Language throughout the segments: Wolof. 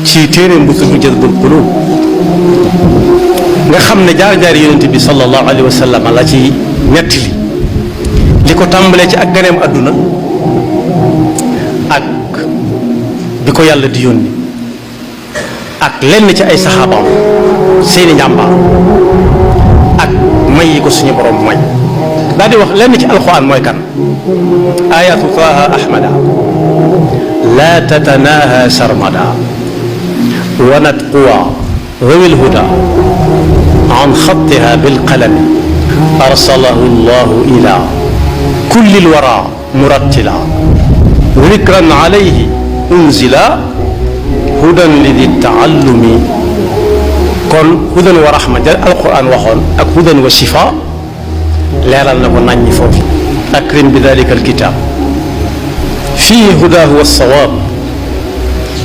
ci téeréem bu tudd Jazbul Qulub nga xam ne jaar-jaar yonent bi sallallahu alayhi wa sallam la ci nettali li ko tàmbalee ci ak ganeem àdduna ak bi ko yàlla di yónni ak lenn ci ay saxaabaam seeni njàmbaar ak may yi ko suñu borom may daal di wax lenn ci alxuraan mooy kan ayatu taha ahmada la tatanaha sarmada wanat quwa ذوي الهدى عن خطها بالقلم أرسله الله إلى كل الورى مرتلا ذكرا عليه أنزلا هدى لذي التعلم كن هدى ورحمة القرآن وخون أك هدى وشفاء لا نكون ناني فوف أكرم بذلك الكتاب فيه هداه والصواب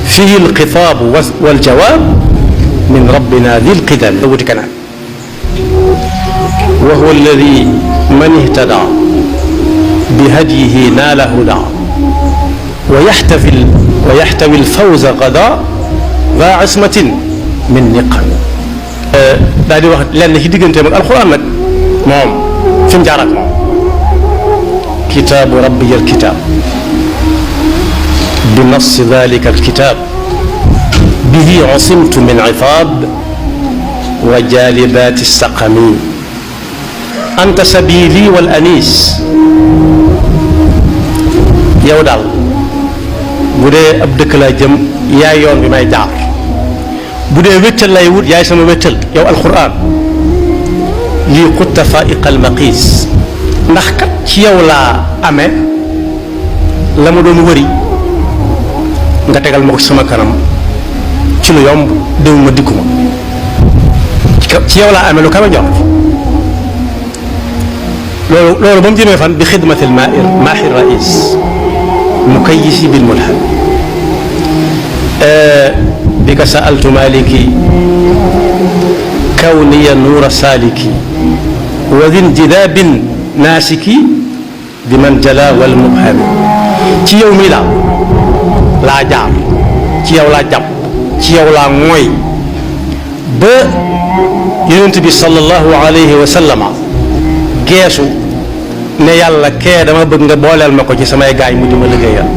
فيه الخطاب والجواب من ربنا ذي القدم وهو الذي من اهتدى بهديه نال هدى ويحتوي الفوز غدا ذا عصمة من نقم دادي واخ لن هي ديغنتي مك القران نك موم فين جارات موم كتاب ربي الكتاب بنص ذلك الكتاب به عصمت من عقاب وجالبات السقم أنت سبيلي والأنيس yow daal bu dee ab dëkk laa jëm yaay yoon bi may jaar bu dee wéttal lay wut yaay sama wéttal yow alquran lii xutta faiqa almaqis ndax kat ci yow laa amee la ma doon wëri nga tegal ma ko sama kanam ci lu yomb déw ma dikkuma ci yow laa amee lu kama jox loolu ba mu jëmee fan bi xidmati maahi rais mukayisi bil mulham bika saaltu maliki kawniya nuura saliki wa din jidabin naasiki bi man jala wal mubhami ci yow mii laa jaar ci yow laa jàpp ci yow laa mooy ba yonent bi sallallahu alayhi wa sallama geesu ne yàlla kee dama bëgg nga booleel ma ko ci samay gaay mu di ma liggéeyal